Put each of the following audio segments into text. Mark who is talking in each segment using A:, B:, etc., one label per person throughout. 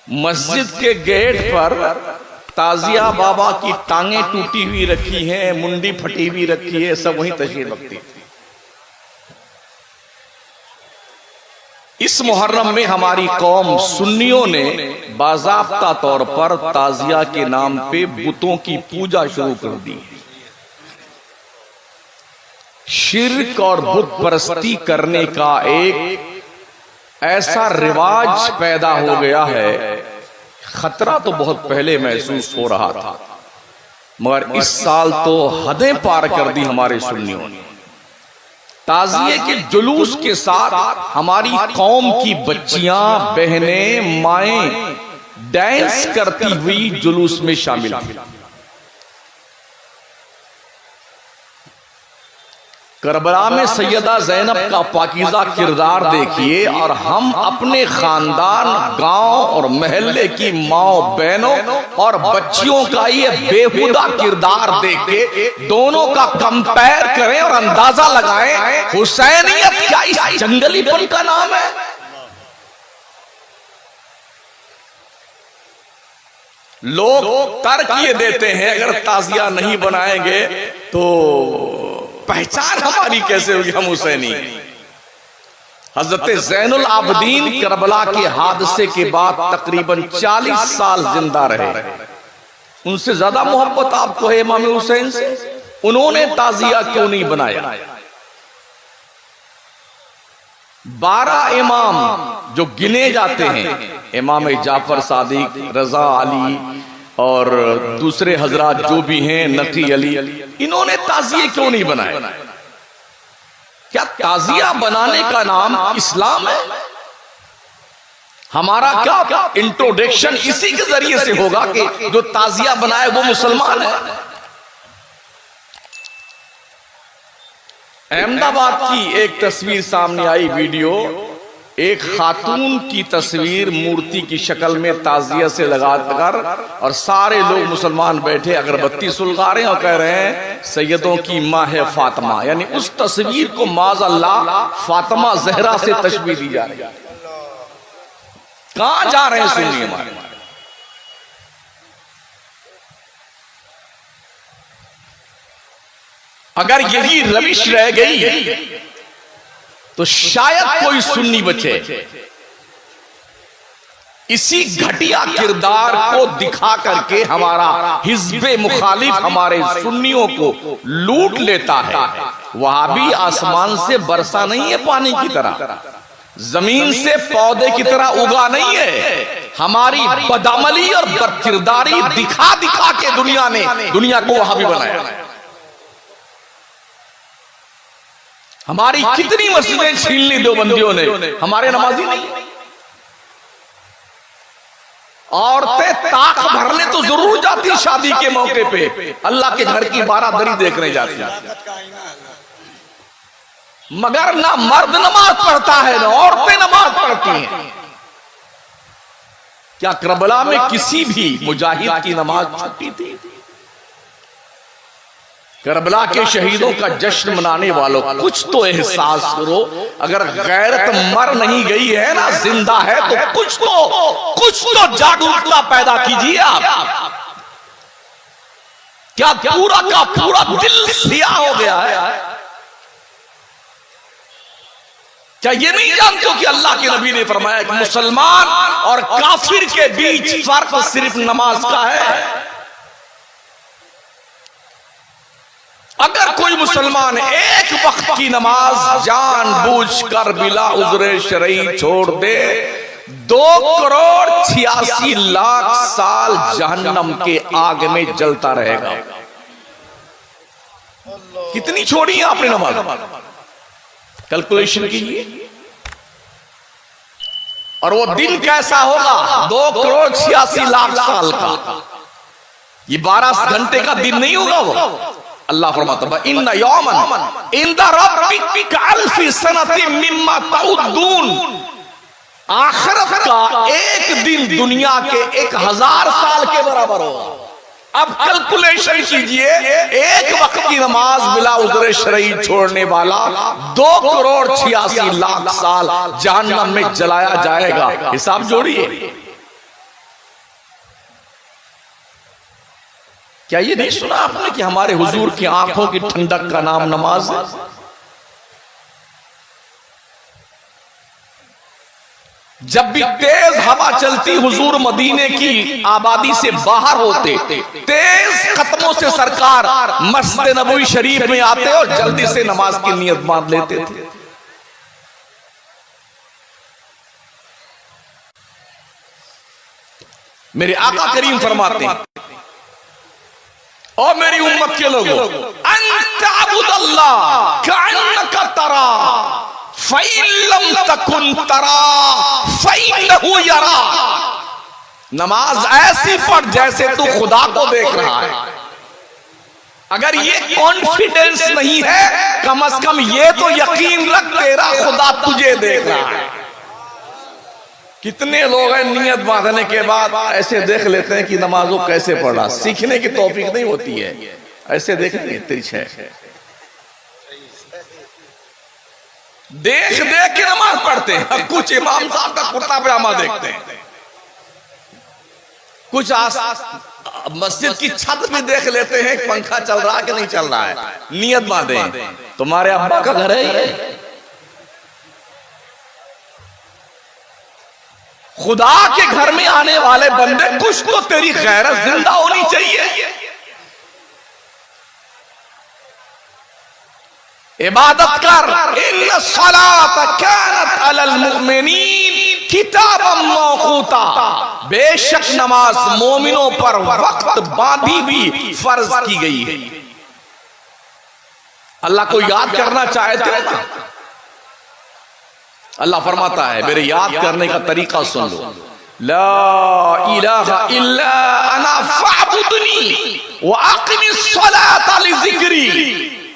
A: मस्जिद के गेट पर ताजिया बाबा की टांगे टूटी हुई रखी हैं, मुंडी फटी हुई रखी है, सब वहीं तशरीफ रखती। इस मुहर्रम में हमारी कौम सुन्नियों ने बाज़ाब्ता तौर पर ताजिया के नाम पे बुतों की पूजा शुरू कर दी। शिर्क और बुत परस्ती करने का एक ऐसा रिवाज पैदा हो गया है। खतरा तो बहुत पहले महसूस हो रहा था, मगर इस साल तो हदें पार कर दी हमारे सुन्नियों ने। ताजिए के जुलूस के साथ हमारी कौम की बच्चियां, बहनें, माएं डांस करती हुई जुलूस में शामिल हुई। करबला में सैयदा ज़ैनब का पाकीज़ा किरदार देखिए, और हम अपने खानदान, गांव और महल्ले की माओ, बहनों और बच्चियों का ये बेहुदा किरदार देख के दोनों का कंपेयर करें और अंदाजा लगाएं, हुसैनियत क्या इस जंगलीपन का नाम है? लोग तर्क ये देते हैं, अगर ताजिया नहीं बनाएंगे तो पहचान हमारी कैसे होगी, हम हुसैनी। हजरत ज़ैनुल आबदीन करबला के हादसे के बाद तकरीबन 40 साल जिंदा रहे। उनसे ज्यादा मोहब्बत आपको है इमाम हुसैन से? उन्होंने ताजिया क्यों नहीं बनाया? 12 इमाम जो गिने जाते हैं, इमाम जाफर सादिक, रजा अली और दूसरे हजरात जो भी हैं, नकी अली, इन्होंने ताजिए क्यों नहीं बनाए? क्या ताजिया बनाने का नाम इस्लाम है? हमारा क्या इंट्रोडक्शन इसी के जरिए से होगा कि जो ताजिया बनाए वो मुसलमान है? अहमदाबाद की एक तस्वीर सामने आई, वीडियो। एक खातून की तस्वीर मूर्ति की शक्ल में ताजिया से लगाकर, और सारे लोग मुसलमान बैठे अगरबत्ती सुलगा रहे हैं और कह रहे हैं सैयदों की माँ है फातिमा। यानी उस तस्वीर को माज़अल्लाह फातिमा ज़हरा से तशबीह दी जा रही है। कहां जा रहे हैं सुन्नी हमारे? अगर यही रविश रह गई तो शायद कोई सुन्नी बचे। इसी घटिया किरदार को दिखा करके हमारा हिज़्बे मुखालिफ हमारे सुन्नियों को लूट लेता है। वहाबी आसमान से बरसा नहीं है पानी की तरह, जमीन से पौधे की तरह उगा नहीं है। हमारी बदअमली और बदकिरदारी दिखा दिखा के दुनिया को वहाबी बनाया। हमारी कितनी मस्जिदें छीन ली देवबंदियों ने, हमारे नमाजी नहीं। औरतें ताक भरने तो जरूर जाती शादी के मौके पे, अल्लाह के घर की बारादरी देखने जाती, मगर ना मर्द नमाज पढ़ता है ना औरतें नमाज पढ़ती हैं। क्या करबला में किसी भी मुजाहिद की नमाज छूटी थी? करबला के शहीदों का जश्न मनाने वालों, कुछ तो एहसास करो। अगर गैरत मर नहीं गई है ना, जिंदा है, तो कुछ तो जागरूकता पैदा कीजिए आप। क्या पूरा का पूरा दिल सियाह हो गया है? क्या ये नहीं जानते हो कि अल्लाह के नबी ने फरमाया कि मुसलमान और काफिर के बीच फर्क सिर्फ नमाज का है? अगर कोई मुसलमान एक वक्त की नमाज जानबूझकर बिला उज़्र शरई छोड़ दे, 2,86,00,000 साल जहन्नम के आग में जलता रहेगा। कितनी छोड़ी है आपने नमाज? कैलकुलेशन कीजिए। और वो दिन कैसा होगा? 2,86,00,000 साल का। ये 12 घंटे का दिन नहीं होगा वो। अल्लाह फरमाता है इन्ना यौमन इंदा रब्बिका अल्फी सनतिन मिम्मा तउद्दून। आखिरत का एक दिन दुनिया के 1000 साल के बराबर होगा। अब कैलकुलेशन कीजिए, एक वक्त की नमाज बिला उज़्र शरई छोड़ने वाला 2,86,00,000 साल जहन्नम में जलाया जाएगा। हिसाब जोड़िए। क्या ये नहीं सुना आपने कि हमारे हुजूर की आंखों की ठंडक का नाम नमाज है? जब भी तेज हवा चलती, हुजूर मदीने की आबादी से बाहर होते, तेज कदमों से सरकार मस्जिद नबवी शरीफ में आते और जल्दी से नमाज की नियत बांध लेते थे। मेरे आका करीम फरमाते हैं, और मेरी उम्मत के लोगों, अंतअबुदल्लाह कअन्नका तरा फइल्लम तकुन तरा फइन्नहु यरा। नमाज ऐसी पढ़ जैसे तू खुदा को देख रहा है। अगर ये कॉन्फिडेंस नहीं है, कम अज कम ये तो यकीन रख तेरा खुदा तुझे देख रहा है। कितने लोग हैं नियत बांधने के बाद ऐसे देख लेते हैं कि नमाजों कैसे पढ़ा, सीखने की तौफीक नहीं होती है, ऐसे देखेंगे तिरछे देख देख के नमाज पढ़ते हैं। कुछ इमाम साहब का कुर्ता पजामा देखते हैं, कुछ मस्जिद की छत भी देख लेते हैं पंखा चल रहा कि नहीं चल रहा है। नियत बांधे, तुम्हारे अब्बा का घर है ये? खुदा के घर में आने वाले बंदे, कुछ तो तेरी गैरत जिंदा होनी चाहिए। इबादत कर। इन्ना सलात कानत अलल मुमिनीन किताबम मौकूता। बेशक नमाज मोमिनों पर वक्त बांधी हुई फर्ज की गई है। अल्लाह को याद करना चाहते हो, अल्लाह फरमाता है मेरे याद करने का तरीका सुन लो। ला इलाहा इल्ला अना फअबुदनी व अक़िमिस सलाता लिज़िक्री।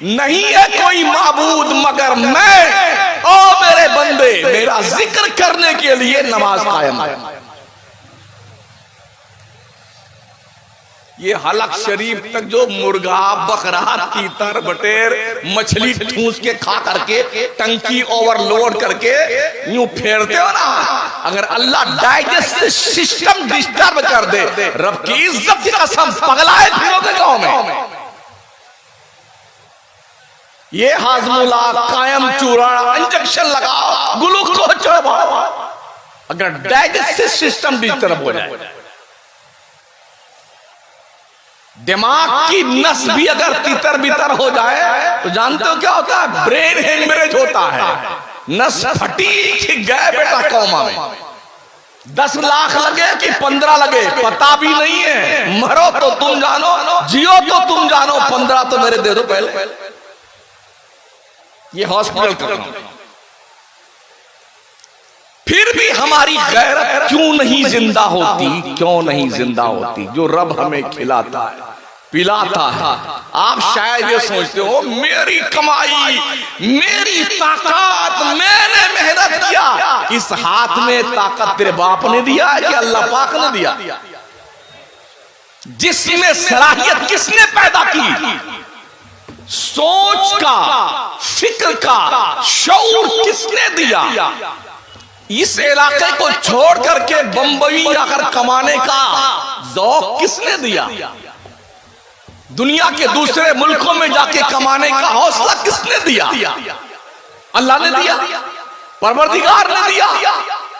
A: नहीं है कोई माबूद मगर मैं, ओ मेरे बंदे मेरा जिक्र करने के लिए नमाज कायम है। ये हलक शरीफ तक जो मुर्गा, बकरा, तीतर, बटेर, मछली ठूस के खा करके टंकी ओवरलोड करके यूं फेरते हो ना, अगर अल्लाह डाइजेस्टिव सिस्टम डिस्टर्ब कर दे, रब की इज्जत की कसम पगलाए फिरोगे गांव में। ये हाजमुला, कायम चूर्ण, इंजेक्शन लगाओ, ग्लूकोज चढ़ाओ, अगर डाइजेस्टिव सिस्टम डिस्टर्ब हो जाए, दिमाग की नस भी अगर तितर बितर हो जाए तो जानते हो क्या होता है? ब्रेन हेमरेज होता है। नस फटी कि गए बेटा कौमा में। 10 लाख लगे कि 15 लगे पता भी नहीं है। मरो तो तुम जानो, जियो तो तुम जानो, 15 तो मेरे दे दो पहले। ये हॉस्पिटल कर रहा हूं। फिर भी हमारी गैरत क्यों नहीं जिंदा होती? क्यों नहीं जिंदा होती? जो रब हमें खिलाता है, पिलाता है। आप शायद ये सोचते हो मेरी कमाई, मेरी ताकत, मैंने मेहनत किया। इस हाथ में ताकत तेरे बाप ने दिया है कि अल्लाह पाक ने दिया? जिसमें सलाहियत किसने पैदा की? सोच का, फिक्र का शऊर किसने दिया? इस इलाके को छोड़ करके बंबई आकर कमाने का ज़ौक़ किसने दिया? दुनिया के दूसरे मुल्कों में जाके कमाने का हौसला किसने दिया? अल्लाह ने दिया, परवरदिगार ने दिया।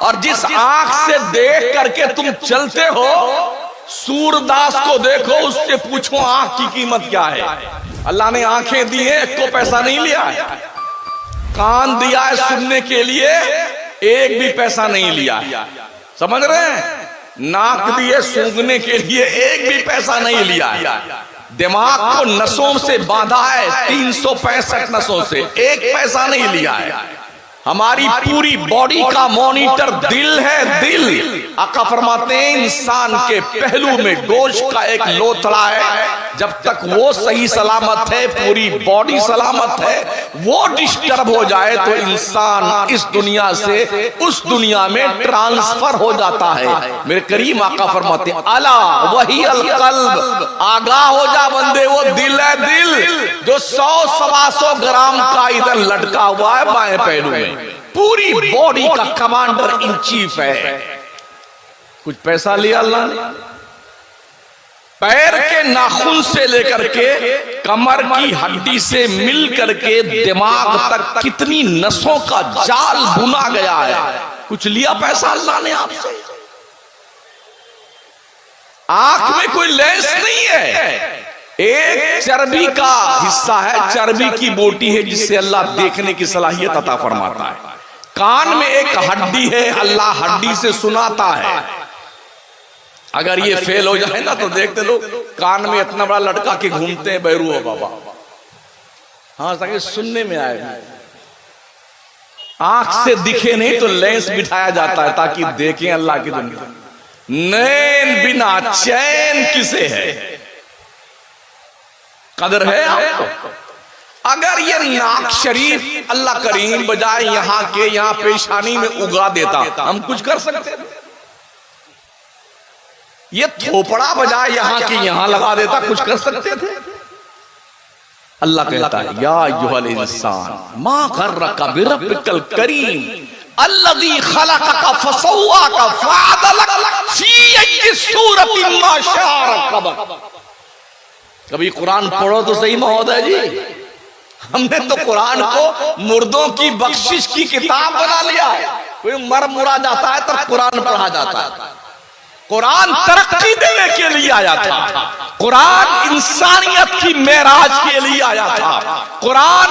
A: और जिस आंख से देख करके तुम चलते हो, सूरदास को देखो, उससे पूछो आंख की कीमत क्या है। अल्लाह ने आंखें दी है, एक को पैसा नहीं लिया है। कान दिया है सुनने के लिए, एक भी पैसा नहीं लिया। समझ रहे हैं? नाक दिए सूंघने के लिए, एक भी पैसा नहीं लिया। दिमाग को नसों से बांधा है, 365 नसों से, एक पैसा नहीं लिया है। हमारी पूरी बॉडी का मॉनिटर दिल है, दिल। आका फरमाते हैं इंसान के पहलू में गोश्त का एक लोथड़ा है, जब तक वो सही सलामत है, पूरी बॉडी सलामत है, वो डिस्टर्ब हो जाए तो इंसान इस दुनिया से उस दुनिया में ट्रांसफर हो जाता है। मेरे करीम आका फरमाते हैं अला वही अलकल्ब, आगाह हो जा बंदे, वो दिल है, दिल जो 100-125 ग्राम का इधर लटका हुआ है बाएं पहलू में, पूरी बॉडी का कमांडर इन चीफ है। कुछ पैसा लिया अल्लाह ने, पैर के नाखून से लेकर के कमर की हड्डी से मिल करके दिमाग तक कितनी नसों का जाल बुना गया है। कुछ लिया पैसा अल्लाह ने आपसे? आंख में कोई लेंस नहीं है, एक चर्बी का हिस्सा है, चर्बी की बोटी है जिससे अल्लाह देखने की सलाहियत अता फरमाता है। कान में एक हड्डी है, अल्लाह हड्डी से सुनाता है। अगर ये फेल हो जाए ना तो देखते लोग कान में इतना बड़ा लटका के घूमते हैं, बैरू हो बाबा। हाँ, ताकि सुनने में आए। आंख से दिखे नहीं तो लेंस बिठाया जाता है ताकि देखें अल्लाह की दुनिया। नैन बिना चैन किसे है? कदर है आपको? अगर ये नाक शरीफ अल्लाह करीम बजाय यहां के यहां पेशानी में उगा देता, हम कुछ कर सकते थे? ये थोपड़ा बजाय यहां के यहां लगा देता, कुछ कर सकते थे? अल्लाह कहता है या अय्युहल इंसान मा गर्रका बिरब्बिकल करीम अल्लज़ी खलक़का फसव्वाका फ़अदलक फ़ी अय्यि सूरतिन मा शाअ रक्कबक। कभी कुरान पढ़ो तो सही महोदय जी। हमने तो कुरान को मुर्दों की बख्शिश की किताब बना लिया है। कोई मर मुरा जाता है तो कुरान पढ़ा जाता है। कुरान तरक्की देने के लिए आया था, कुरान इंसानियत की मेराज के लिए आया था, कुरान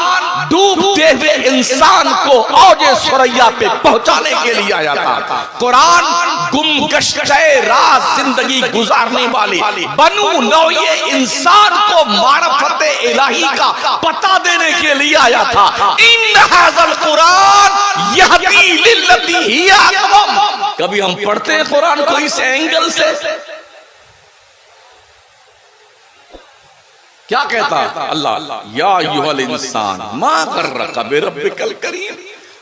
A: डूबते हुए इंसान को औजे सुरैया पे पहुंचाने के लिए आया था, कुरान गुमगश्ते राह जिंदगी गुजारने वाले बनु नौए इंसान को मारफते इलाही का पता देने के लिए आया था। इन हाज़ल कुरान यहदी लिल्लती हिया अक़वम। कभी हम पढ़ते हैं कुरान को इस एंगल से? क्या कहता अल्लाह या अय्युहल इंसान मा गर्रका बिरब्बिकल करीम।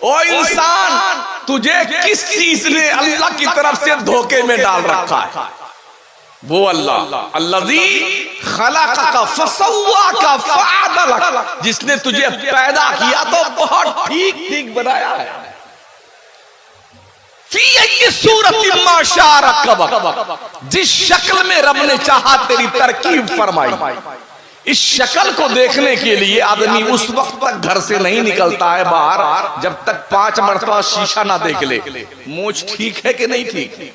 A: ओ इंसान, तुझे किस चीज ने अल्लाह की तरफ से धोखे में डाल रखा है? वो अल्लाह अल्लज़ी खलक़का फसव्वाका फ़अदलक, जिसने तुझे पैदा किया तो बहुत ठीक ठीक बनाया है। जिस शक्ल में रब ने चाहा तेरी तरकीब फरमाई, इस शक्ल को देखने के लिए आदमी उस वक्त तक घर से नहीं निकलता है बाहर जब तक 5 मरतबा शीशा ना देख ले। मूंछ ठीक है कि नहीं ठीक,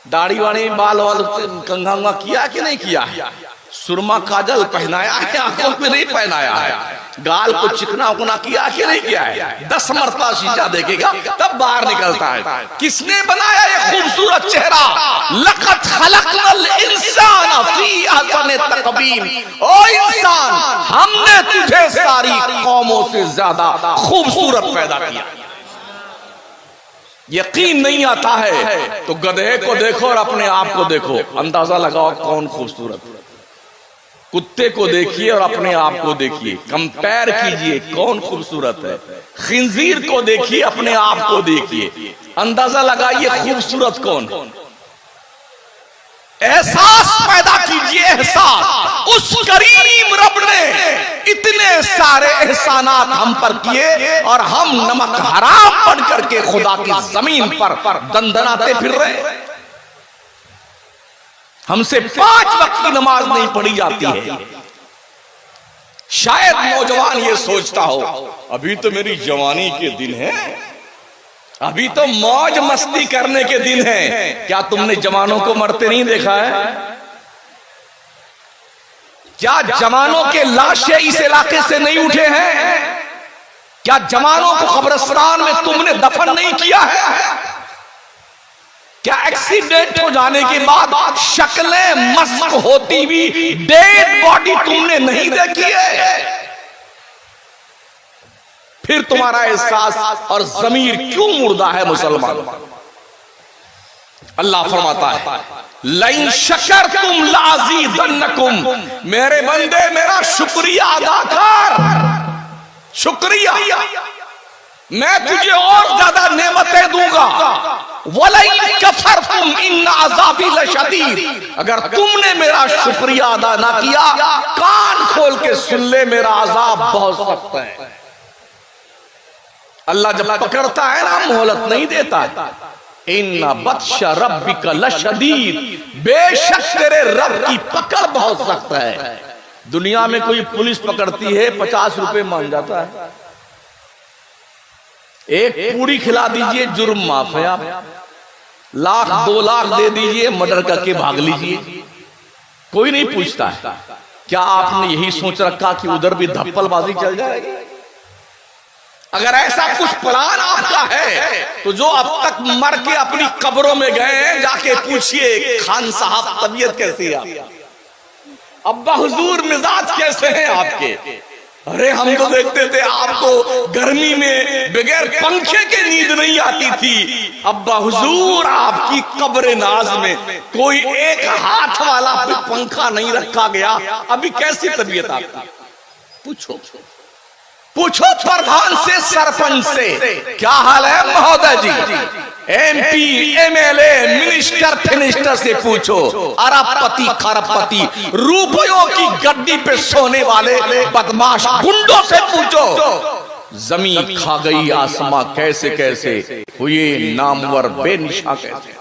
A: दाढ़ी वाड़ी बाल वाल कंघा किया कि नहीं किया, सुरमा काजल पहनाया है, आंखों में नहीं पहनाया है, गाल को चिकना उकना किया कि नहीं किया है। 10 मरतबा शीशा देखेगा तब बाहर निकलता है। किसने बनाया ये खूबसूरत चेहरा? लक़द खलक़नल इंसान फी अहसनि तक़वीम। ओ इंसान, हमने तुझे सारी कौमों से ज्यादा खूबसूरत पैदा किया। यकीन नहीं आता है तो गधे को देखो और अपने आप को देखो, अंदाजा लगाओ कौन खूबसूरत। कुत्ते को देखिए और अपने आप को देखिए, कंपेयर कीजिए कौन खूबसूरत है। खिंजीर को देखिए, अपने आप को देखिए, अंदाजा लगाइए खूबसूरत कौन। एहसास पैदा कीजिए, एहसास। उस करीम रब ने इतने सारे एहसानात हम पर किए और हम नमक हराम बन करके खुदा की जमीन पर दंदनाते फिर रहे। हमसे 5 वक्त की नमाज नहीं पढ़ी जाती है। शायद नौजवान ये सोचता हो अभी तो मेरी जवानी के दिन है, अभी तो मौज मस्ती करने के दिन है। क्या तुमने जवानों को मरते नहीं देखा है? क्या जवानों के लाशें इस इलाके से नहीं उठे हैं? क्या जवानों को कब्रिस्तान में तुमने दफन नहीं किया है? क्या एक्सीडेंट हो जाने के बाद शक्लें मस्क होती हुई डेड बॉडी तुमने नहीं देखी है? फिर तुम्हारा एहसास और ज़मीर क्यों मुर्दा है मुसलमान? अल्लाह फरमाता है लइन शकरतुम लाज़ीदन्नकुम। मेरे बंदे मेरा शुक्रिया अदा कर, शुक्रिया, मैं तुझे और ज्यादा नेमतें दूंगा। वलइन कफरतुम इन्न अज़ाबी लशदीद। अगर तुमने मेरा शुक्रिया अदा ना किया, कान खोल के सुन ले, मेरा अजाब बहुत सख्त है। अल्लाह जब पकड़ता है ना मोहलत नहीं देता है। इन्ना बत्शा रब्बिका लशदीद, बेशक तेरे रब की पकड़ बहुत सख्त है। दुनिया में कोई पुलिस पकड़ती है 50 रुपए मांग जाता है, एक पूरी खिला दीजिए जुर्म माफ है, आप लाख 2 लाख दे दीजिए मर्डर करके भाग लीजिए, कोई नहीं पूछता है। क्या आपने यही सोच रखा कि उधर भी धप्पलबाजी चल जाएगी? अगर ऐसा कुछ प्लान आपका है तो जो अब तक मर के अपनी कब्रों में गए हैं जाके पूछिए खान साहब तबीयत कैसी है आपकी, अब्बा हुजूर मिजाज कैसे हैं आपके? अरे हम तो देखते थे आपको गर्मी में बगैर पंखे के नींद नहीं आती थी। अब्बा हुजूर आपकी कब्र नाज में कोई एक हाथ वाला पंखा नहीं रखा गया, अभी कैसी तबीयत आपकी? पूछो पूछो प्रधान से, सरपंच से क्या हाल है महोदय जी, MP MLA मिनिस्टर फिनिस्टर से पूछो, अरबपति खरबपति रुपयों की गद्दी पे सोने वाले बदमाश गुंडों से पूछो। जमीन खा गई आसमां कैसे कैसे हुए नामवर बेनिशा कैसे।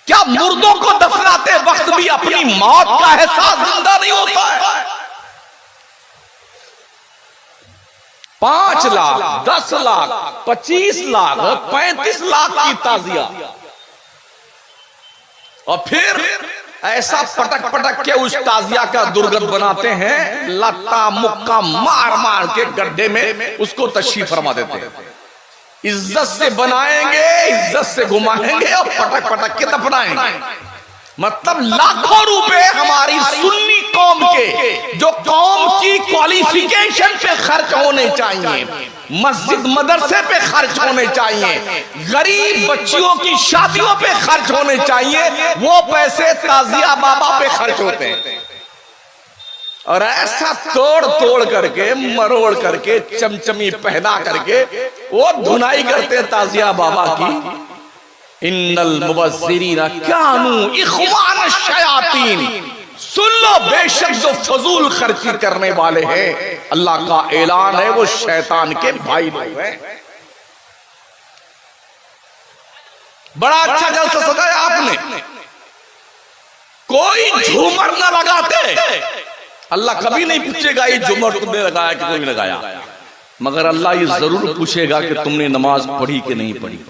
A: क्या मुर्दों को दफनाते वक्त भी अपनी मौत का एहसास जिंदा नहीं होता है? 5 लाख 10 लाख 25 लाख 35 लाख की ताजिया, और फिर ऐसा पटक पटक के उस ताजिया का दुर्गत बनाते हैं, लत्ता मुक्का मार मार के गड्ढे में उसको तशरीफ फरमा देते हैं। इज्जत से बनाएंगे, इज्जत से घुमाएंगे और पटक पटक के दफनाएंगे। मतलब लाखों रुपए हमारी सुन्नी कौम के, जो कौम की क्वालिफिकेशन पे खर्च होने चाहिए, मस्जिद मदरसे पे खर्च होने चाहिए, गरीब बच्चियों की शादियों पे खर्च होने चाहिए, वो पैसे ताजिया बाबा पे खर्च होते हैं। और ऐसा तोड़ तोड़ करके मरोड़ करके चमचमी पहना करके वो धुनाई करते ताजिया बाबा की। इन्नल मुबज्जिरीना कानू इख्वान शयातीन, सुन लो बेशक जो फजूल खर्ची करने वाले हैं, अल्लाह का ऐलान है, वो शैतान के भाई लोग हैं। बड़ा अच्छा जलसा सजाया आपने, कोई झूमर न लगाते, अल्लाह कभी नहीं पूछेगा ये झूमर तुमने लगाया कि कोई लगाया, मगर अल्लाह ये जरूर पूछेगा कि तुमने नमाज पढ़ी कि नहीं पढ़ी।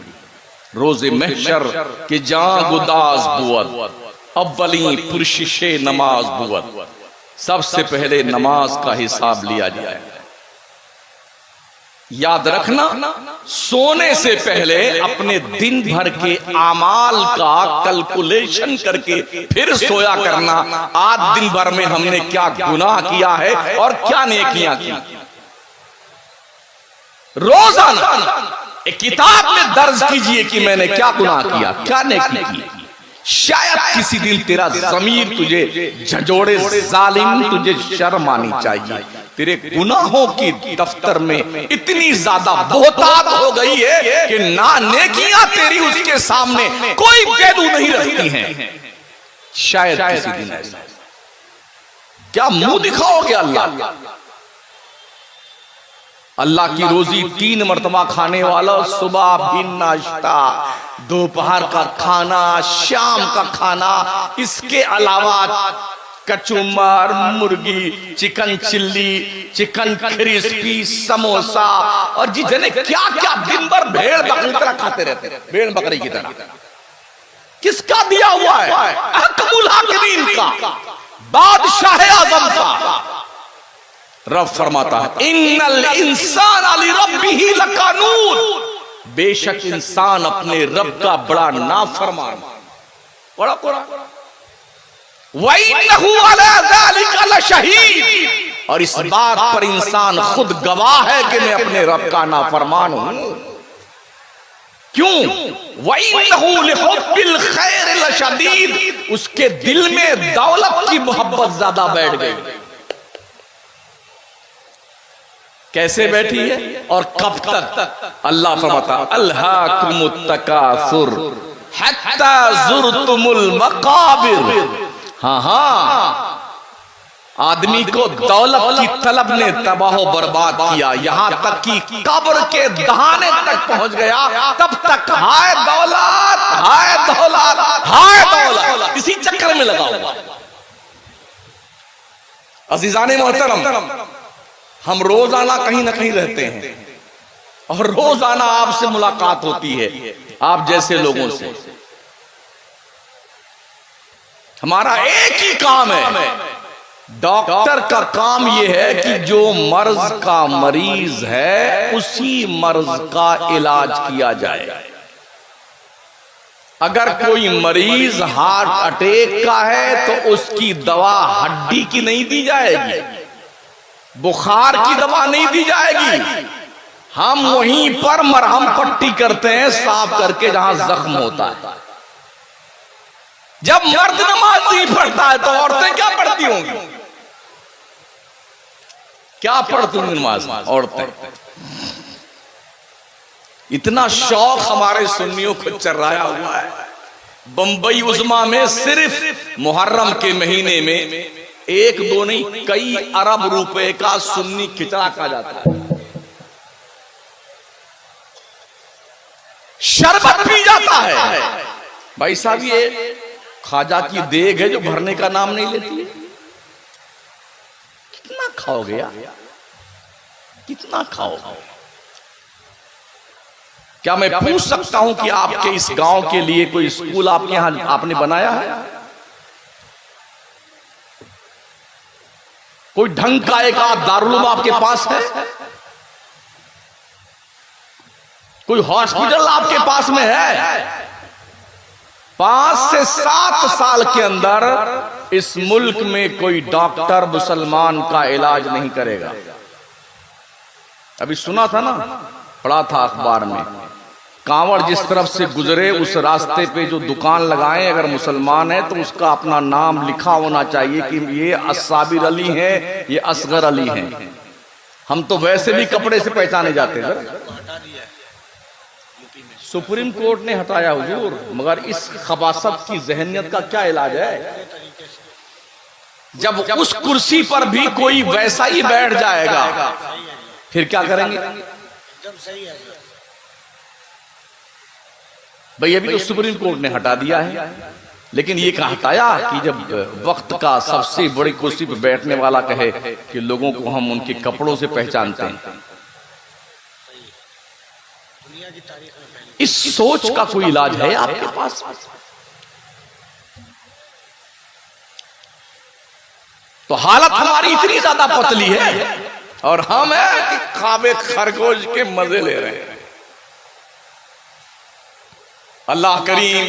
A: रोजे महशर के जान गुदास बुअत, अव्वली पुरशिशे नमाज बुअत, सबसे पहले नमाज का हिसाब लिया जाए। याद रखना, सोने से पहले अपने दिन भर के आमाल का कैलकुलेशन करके फिर सोया करना, आज दिन भर में हमने क्या गुनाह किया है और क्या नेकियां की। रोजाना एक किताब में दर्ज कीजिए कि मैंने क्या गुनाह किया, क्या नेकी की। शायद किसी दिन तेरा ज़मीर तुझे झंझोड़े, जालिम तुझे शर्म आनी चाहिए। तेरे गुनाहों की दफ्तर में इतनी ज्यादा बहुतात हो गई है कि ना नेकियां तेरी उसके सामने कोई वैल्यू नहीं रखती हैं। शायद किसी दिन ऐसा, क्या मुंह दिखाओगे अल्लाह? अल्लाह की रोजी 3 मर्तबा खाने वाला, सुबह भी नाश्ता, दोपहर का खाना, शाम का खाना, इसके अलावा कचुम्बर, मुर्गी, chicken chilli, chicken crispy, samosa, और जी जने क्या क्या दिन भर भेड़ बकरी की तरह खाते रहते हैं, भेड़ बकरी की तरह। किसका दिया हुआ है? अहकमुल हाकिमीन का, बादशाह आजम का। रब फरमाता है इन्नल इंसान अली रब्बिही लकानून, बेशक इंसान अपने रब का बड़ा नाफरमान, बड़ा वइन्नहु अला ज़ालिका लशहीद, और इस बात पर इंसान खुद गवाह है कि मैं अपने रब का नाफरमान हूं। क्यों? वइन्नहु लिहुब्बिल खैर लशदीद, उसके दिल में दौलत की मोहब्बत ज्यादा बैठ गई। कैसे बैठी है और कब तक? अल्लाह फरमाता अल्हाकुमुत तकासुर हत्ता जुरतुमुल मकाबिर। हाँ, आदमी को दौलत की तलब ने तबाह बर्बाद किया, यहां तक कि कब्र के दहाने तक पहुंच गया। तब तक हाय दौलत, हाय दौलत, हाय दौलत, इसी चक्कर में लगा हुआ। अजीजाने मोहतरम, हम रोजाना कहीं ना कहीं रहते हैं और रोजाना आपसे मुलाकात होती है, आप जैसे लोगों से। हमारा एक ही काम है, डॉक्टर का काम यह है कि जो मर्ज का मरीज है उसी मर्ज का इलाज किया जाए। अगर कोई मरीज हार्ट अटैक का है तो उसकी दवा हड्डी की नहीं दी जाएगी, बुखार की दवा नहीं दी जाएगी। हम वहीं पर मरहम पट्टी करते हैं साफ करके जहां जख्म होता है। जब मर्द नमाज नहीं पढ़ता है तो औरतें क्या पढ़ती होंगी? क्या पढ़ती होंगी नमाज औरतें? इतना शौक हमारे सुन्नियों को चर्राया हुआ है। बंबई उज़्मा में सिर्फ मुहर्रम के महीने में एक दो नहीं कई अरब रुपए का सुन्नी खिचड़ा खा जाता है, शरबत पी जाता है। भाई साहब, ये खाजा की देग है जो भरने का नाम नहीं लेती। कितना खाओगे यार, कितना खाओगे? क्या मैं पूछ सकता हूं कि आपके इस गांव के लिए कोई स्कूल आपके यहां आपने बनाया है? कोई ढंग का एक दारुल आपके पास है? कोई हॉस्पिटल आपके पास में है? 5 से 7 साल के अंदर इस मुल्क में कोई डॉक्टर मुसलमान का इलाज नहीं करेगा। अभी सुना था ना, पढ़ा था अखबार में, कांवड़ जिस तरफ से गुजरे उस रास्ते पे जो दुकान लगाए अगर मुसलमान है तो उसका अपना नाम लिखा होना चाहिए कि ये अस्साबिर अली हैं, ये असगर अली हैं। हम तो वैसे भी कपड़े से पहचाने जाते हैं। सुप्रीम कोर्ट ने हटाया हुजूर, मगर इस खबासत की जहनियत का क्या इलाज है? जब उस कुर्सी पर भी कोई वैसा ही बैठ जाएगा फिर क्या करेंगे? भाई अभी तो सुप्रीम कोर्ट ने हटा दिया है, लेकिन ये कहा हटाया कि जब वक्त का सबसे बड़ी कुर्सी पर बैठने वाला कहे कि लोगों को हम उनके कपड़ों से पहचानते हैं। इस सोच का कोई इलाज है आपके पास? तो हालत हमारी इतनी ज्यादा पतली है और हम है कि खाबे खरगोश के मजे ले रहे हैं। अल्लाह करीम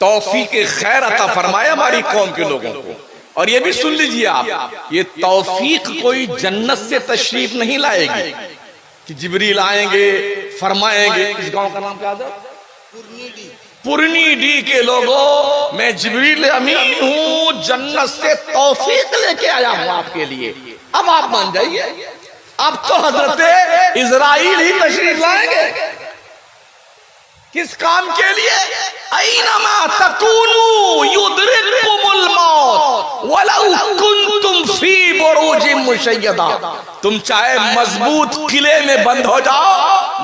A: तौफीक खैर अता फरमाए हमारी कौम के लोगों को। और ये भी सुन लीजिए आप, ये तौफीक कोई जन्नत से तशरीफ नहीं लाएगी कि जिब्रील आएंगे फरमाएंगे। इस गांव का नाम क्या था? पुरनी डी के लोगों, मैं जिब्रील अमीन हूं, जन्नत से तौफीक लेके आया हूं आपके लिए। अब आप मान जाइए, अब तो हजरत इजराइल ही तशरीफ लाएंगे। किस काम के लिए? ऐनमा तकूनू युद्रिकुमुल मौत वलौ कुंतुम फी बुरूजिम मुशय्यदा। तुम चाहे मजबूत किले में बंद हो जाओ,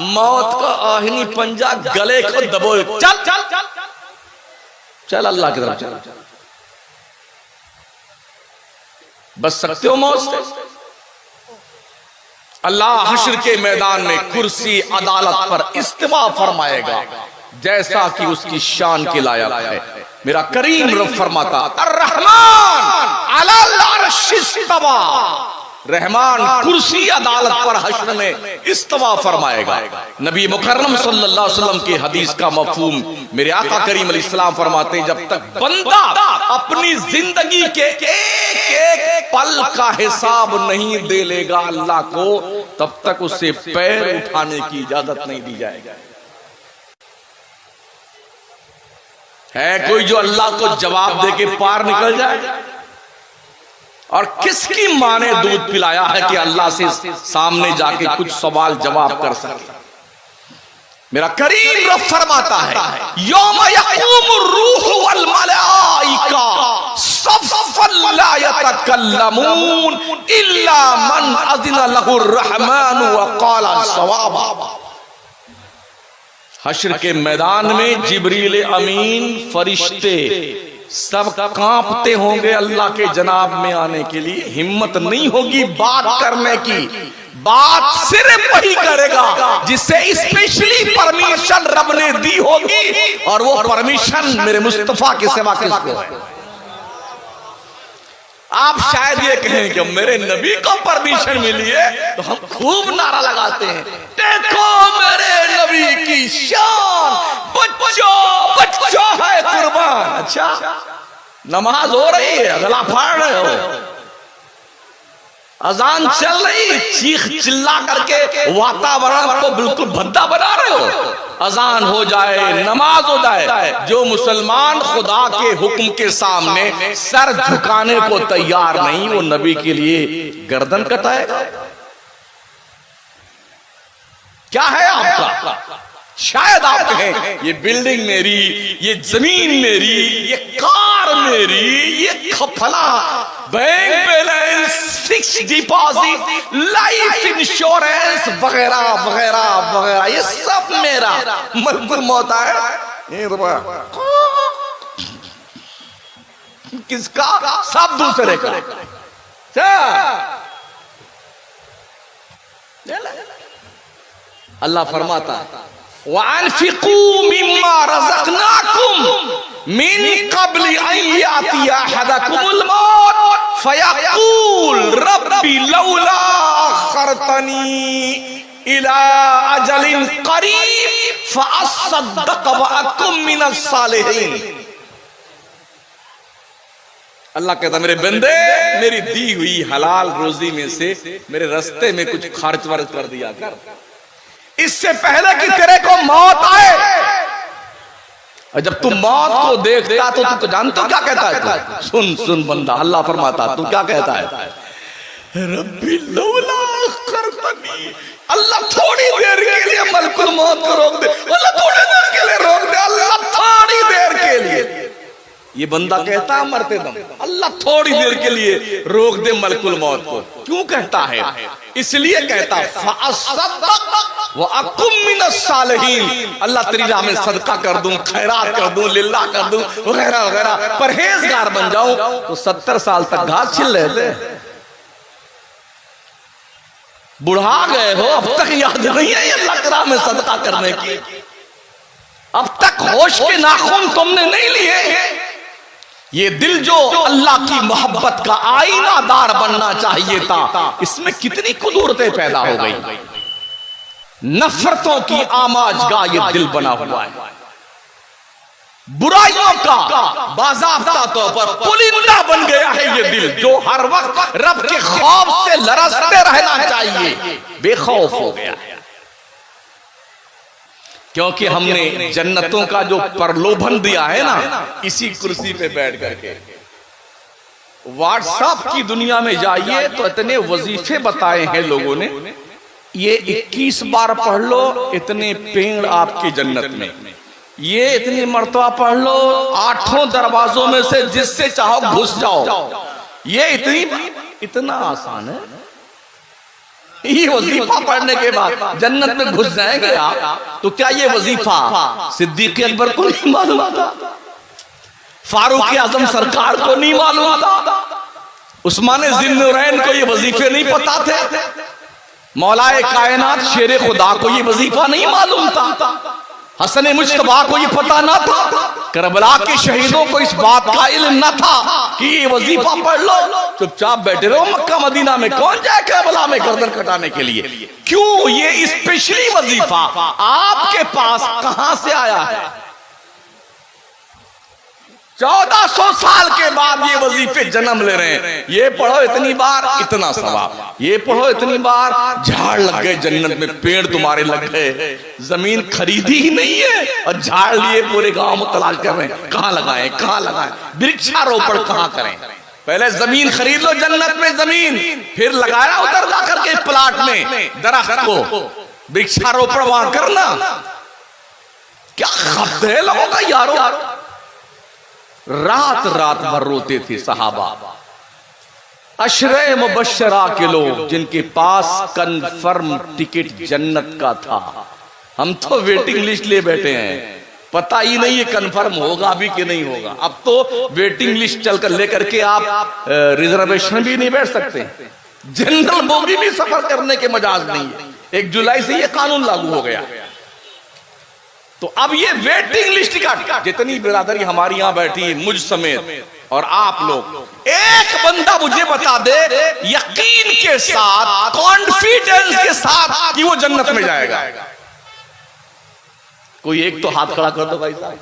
A: मौत का आहनी पंजा गले को दबो। चल चल चल चल अल्लाह की तरफ चल। बच सकते हो मौत से? अल्लाह हश्र के मैदान में कुर्सी अदालत पर इस्तिवा फरमाएगा जैसा कि उसकी शान के लायक है। मेरा करीम रब फरमाता, अर्रहमान अलल अर्श इस्तवा। रहमान कुर्सी अदालत पर हश्र में इस्तवा फरमाएगा। नबी मुकर्रम सल्लल्लाहु अलैहि वसल्लम की हदीस का मफहूम मेरे आका करीम अलैहिस्सलाम फरमाते हैं, जब तक बंदा अपनी जिंदगी के एक एक पल का हिसाब नहीं दे लेगा अल्लाह को, तब तक उसे पैर उठाने की इजाजत नहीं दी जाएगी। है कोई जो अल्लाह को जवाब दे के पार निकल जाए? और किसकी मां ने दूध पिलाया है कि अल्लाह से सामने जाके कुछ सवाल जवाब कर सके? मेरा करीम रब फरमाता है, यौम यक़ूमुर रूह वल मलाइका सफ़्फ़न फल्ला यतकल्लमून इल्ला मन अज़िना लहुर रहमान व क़ाला सवाबा। हश्र के मैदान में जिब्रील अमीन फरिश्ते सब कांपते होंगे अल्लाह के जनाब में आने के लिए। हिम्मत नहीं होगी बात करने की। बात सिर्फ वही करेगा जिससे स्पेशली परमिशन रब ने दी होगी, और वो परमिशन मेरे मुस्तफा के सिवा किसको है? आप शायद ये कहें कि मेरे नबी को परमिशन मिली है तो हम खूब नारा लगाते हैं, देखो मेरे नबी की शान, बच्चों बच्चों है कुर्बान। अच्छा, नमाज हो रही है, गला फाड़ रहे हो, अजान चल रही, चीख चिल्ला करके वातावरण को बिल्कुल भद्दा बना रहे हो। अजान हो जाए, नमाज हो जाए, जो मुसलमान खुदा के हुक्म के सामने सर झुकाने को तैयार नहीं, वो नबी के लिए गर्दन कटाएगा। क्या है आपका? शायद आप कहें ये बिल्डिंग मेरी, ये जमीन मेरी, ये कार मेरी, ये खफला, bank balance, fix deposit, life insurance वगैरह वगैरह वगैरह, ये सब मेरा। मलकुल मौत है किसका? सब दूसरे का। अल्लाह फरमाता वअनफिकू मिम्मा रज़क़नाकुम मिन क़ब्ल अन यातिया अहदकुमुल मौत फयक़ूल रब्बी लौला अख़रतनी इला अजलिन क़रीब फ़अस्सद्दक़ व अकुम मिनस सालिहीन। अल्लाह कहता मेरे बंदे, मेरी दी हुई हलाल रोजी में से मेरे रास्ते में कुछ खर्च वर्च कर दिया कर, इससे पहले कि तेरे को मौत आए। और जब तू मौत को देखता तो तू जानता क्या कहता है? सुन सुन बंदा, अल्लाह फरमाता तू क्या कहता है? रब्बी लौला अख़रतनी, अल्लाह थोड़ी देर के लिए मलकुल मौत को रोक दे, अल्लाह थोड़ी देर के लिए रोक दे, अल्लाह थोड़ी देर के लिए। ये बंदा कहता है मरते दम, अल्लाह थोड़ी देर के लिए रोक दे मलकुल मौत को। क्यों कहता है? इसलिए कहता फ़अस्सद्दक़ व अकुम मिनस सालिहीन, अल्लाह तेरी राह में सदका कर दूं, खैरात कर दूं, लिल्लाह कर दूं वगैरह वगैरह, परहेजगार बन जाऊं। तो 70 साल तक घास छिल रहे थे, बुढ़ा गए हो, अब तक याद नहीं है अल्लाह की राह में सदका करने की, अब तक होश के नाखून तुमने नहीं लिए। ये दिल जो अल्लाह की मोहब्बत का आईनादार बनना चाहिए था, इसमें कितनी कुदरतें पैदा हो गई। नफरतों की आमाजगाह ये दिल बना हुआ है, बुराइयों का बाज़ाब्ता तौर पर पुलिंदा बन गया है ये दिल, जो हर वक्त रब के खौफ से लरसते रहना चाहिए, बेखौफ हो गया है। क्योंकि हमने जन्नतों का जो प्रलोभन दिया है ना, इसी कुर्सी पे बैठ करके। व्हाट्सएप की दुनिया में जाइए तो इतने वजीफे बताए हैं लोगों ने, ये 21 बार पढ़ लो, इतने पेड़ आपकी जन्नत में, ये इतनी मर्तबा पढ़ लो, 8 दरवाजों में से जिससे चाहो घुस जाओ, ये इतना आसान है। ये वजीफा पढ़ने के बाद जन्नत में घुस जाएंगे आप। तो क्या ये वजीफा सिद्दीक अकबर को नहीं मालूम था? फारूक आजम सरकार को नहीं मालूम था? उस्मान ज़िन्नुरैन को ये वजीफे नहीं पता थे? मौलाए कायनात शेर खुदा को ये वजीफा नहीं मालूम था? हसन मुज्तबा को ये पता ना था? करबला के शहीदों को इस बात का इल्म न था कि ये वजीफा पढ़ लो, चुपचाप बैठे रहो मक्का मदीना में, कौन जाए करबला में गर्दन कटाने के लिए? क्यों ये स्पेशली वजीफा आपके पास कहां से आया है? 1400 साल के बाद ये वजीफे जन्म ले रहे हैं। ये पढ़ो इतनी बार इतना सवाब, ये पढ़ो इतनी बार झाड़ लग गए जन्नत में, पेड़ तुम्हारे लग गए, जमीन खरीदी ही नहीं है और झाड़ लिए पूरे गांव में तलाश कर रहे हैं कहां लगाएं कहां लगाएं, वृक्षारोपण कहां करें। पहले जमीन खरीद लो जन्नत में, जमीन फिर लगाया उधर जाकर के प्लाट में दरख्त को, वृक्षारोपण वहां करना। क्या खपत है लोगों का यारो, रात रात भर रोते थे सहाबा। अशरे मुबश्शरा के लोग जिनके पास कन्फर्म टिकट जन्नत का था, हम तो वेटिंग लिस्ट ले बैठे हैं, पता ही नहीं है कन्फर्म होगा भी कि नहीं होगा। अब तो वेटिंग लिस्ट चलकर लेकर के आप रिजर्वेशन भी नहीं बैठ सकते, जनरल बोगी भी सफर करने के मजाज नहीं है। 1 जुलाई से ये कानून लागू हो गया। तो अब ये वेटिंग लिस्ट का जितनी बिरादरी हमारी यहां बैठी है, मुझ समेत और आप लोग, एक बंदा मुझे बता दे यकीन के साथ, कॉन्फिडेंस के साथ कि वो जन्नत में जाएगा। कोई एक तो हाथ खड़ा कर दो भाई साहब।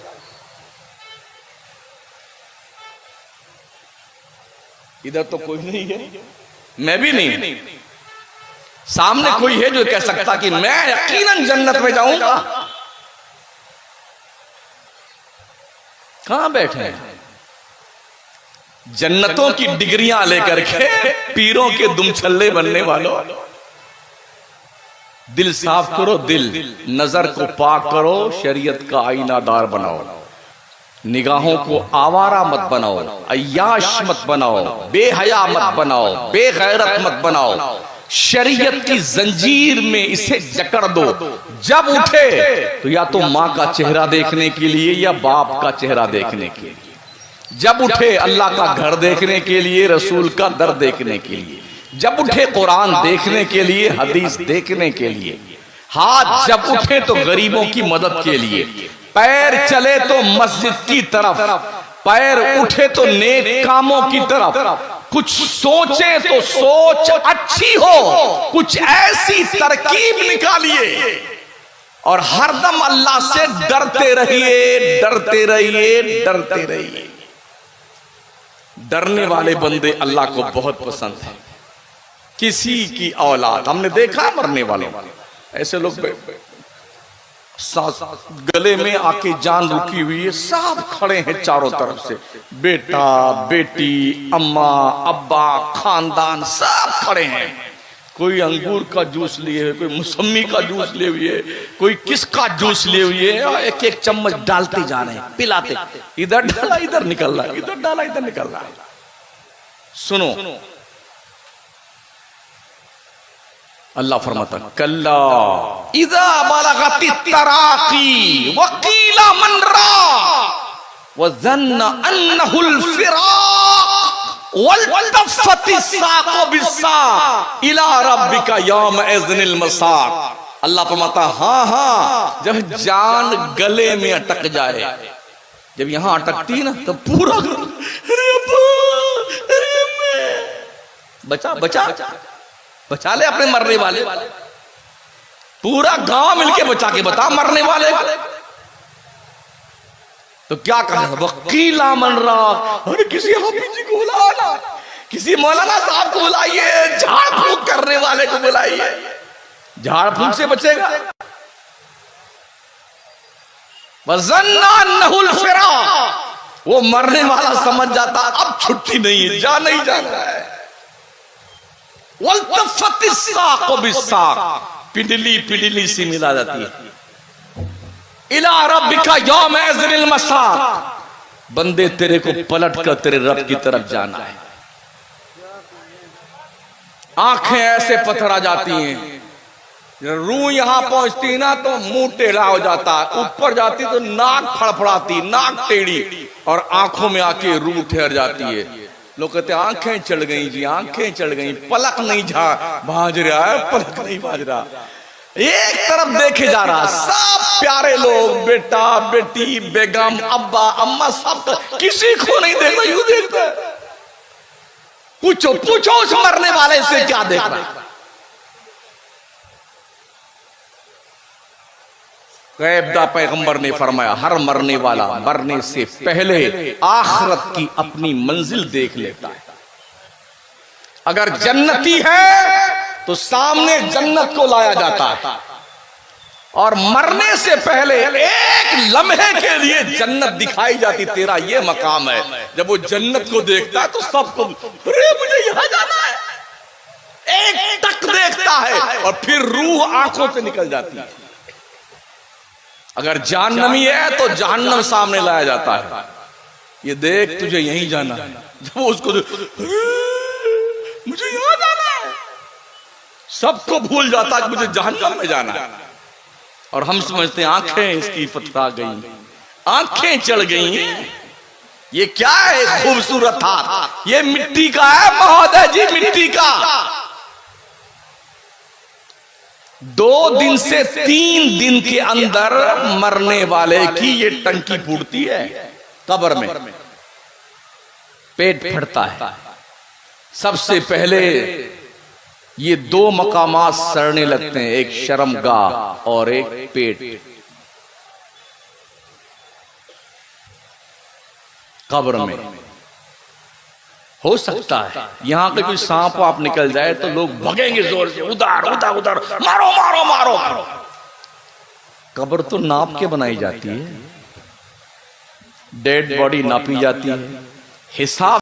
A: इधर तो कोई नहीं है, मैं भी नहीं। सामने कोई है जो कह सकता कि मैं यकीनन जन्नत में जाऊंगा? कहां बैठे हैं? जन्नतों की डिग्रियां लेकर के पीरों के दुमछल्ले बनने वालों, दिल साफ करो, दिल नजर को पाक करो, शरीयत का आईनादार बनाओ, निगाहों को आवारा मत बनाओ, अय्याश मत बनाओ, बेहया मत बनाओ, बेगैरत मत बनाओ। शरीयत की जंजीर में इसे जकड़ दो। जब उठे तो या तो मां का चेहरा देखने के लिए या बाप का चेहरा देखने के लिए, जब उठे अल्लाह का घर देखने के लिए, रसूल का दर देखने के लिए, जब उठे कुरान देखने के लिए, हदीस देखने के लिए, हाथ जब उठे तो गरीबों की मदद के लिए, पैर चले तो मस्जिद की तरफ, पैर उठे तो नेक कामों की तरफ, कुछ सोचे तो सोच अच्छी हो, कुछ ऐसी तरकीब निकालिए और हरदम अल्लाह से डरते रहिए, डरते रहिए, डरते रहिए। डरने वाले बंदे अल्लाह को बहुत पसंद है। किसी की औलाद हमने देखा मरने वालों, ऐसे लोग गले में आके जान रुकी हुई है, सब खड़े हैं चारों तरफ से, बेटा बेटी, अम्मा अब्बा, खानदान सब खड़े हैं। कोई अंगूर का जूस लिए हुए, कोई मौसमी का जूस लिए हुए, कोई किसका जूस लिए हुए, एक एक चम्मच डालते जा रहे हैं, पिलाते, इधर डाला इधर निकल रहा है, इधर डाला इधर निकल रहा है। सुनो, अल्लाह फरमाता कल्ला इज़ा बलगति तराकी वकीला मन रा वज़न्न अन्नहुल फिराक वल्तफ़ति साक़ु बिस्साक़ इला रब्बिका यौमइज़्निल मसाक़। अल्लाह फरमाता हाँ हाँ, जब जान गले में अटक जाए, जब यहां अटकती ना तो पूरा अरे बचा बचा बचा ले अपने मरने वाले, पूरा गांव मिलके बचा के बता मरने वाले। तो क्या कहा, वकीला मन रहा, अरे किसी हाफिज जी को बुलाना, किसी मौलाना साहब को बुलाइए, झाड़ फूंक करने वाले को बुलाइए, झाड़ फूंक से बचेगा। वज़न्ना अन्नहुल फिराक, वो मरने वाला समझ जाता अब छुट्टी नहीं है, जा नहीं जाना है। वल्तफ़ति साक़ु बिस्साक़, पिंडली पिंडली सी मिला जाती है। इला रब्बिका यौमइज़्निल मसाक़, बंदे तेरे को पलट कर तेरे रब की तरफ जाना है। आंखें ऐसे पथरा जाती हैं, रूह यहां पहुंचती ना तो मुंह टेढ़ा हो जाता है, ऊपर जाती तो नाक फड़फड़ाती, नाक टेढ़ी, और आंखों में आके रूह ठहर जाती है। लोग कहते हैं आंखें चढ़ गई जी, आंखें चढ़ गई, पलक नहीं भाज रहा है, पलक नहीं भाज रहा, एक तरफ देखे जा रहा, सब प्यारे लोग, बेटा बेटी, बेगम, अब्बा अम्मा, सब किसी को नहीं देखता, यूं देखता है। पूछो पूछो उस मरने वाले से क्या देख रहा है। ग़ैबदा पैगंबर ने फरमाया हर मरने वाला मरने से पहले आखिरत की अपनी मंजिल देख लेता है। अगर जन्नती है तो सामने जन्नत को लाया जाता है, और मरने से पहले एक लम्हे के लिए जन्नत दिखाई जाती, तेरा ये मकाम है। जब वो जन्नत को देखता है तो सबको अरे मुझे यहां जाना है, एक टक देखता है और फिर रूह आंखों से निकल जाती है। अगर जहन्नमी है तो जहन्नम सामने लाया जाता है, ये देख तुझे यहीं जाना है। जब वो उसको मुझे यहाँ जाना है, सबको भूल जाता कि मुझे जहन्नम में जाना है। और हम समझते हैं आंखें इसकी पथरा गई, आंखें चढ़ गई। ये क्या है खूबसूरत हाथ, ये मिट्टी का है महोदय जी, मिट्टी का। 2 दिन से 3 दिन के अंदर मरने वाले की ये टंकी फूटती है। कब्र में पेट फटता है। सबसे पहले ये 2 मकामात सड़ने लगते हैं, एक शर्मगाह और एक पेट। कब्र में हो सकता है यहां पे कोई सांप वाप निकल जाए तो लोग भगेंगे जोर से, उधर उधर उधर, मारो मारो मारो मारो। कब्र तो नाप के बनाई जाती है, डेड बॉडी नापी जाती है, हिसाब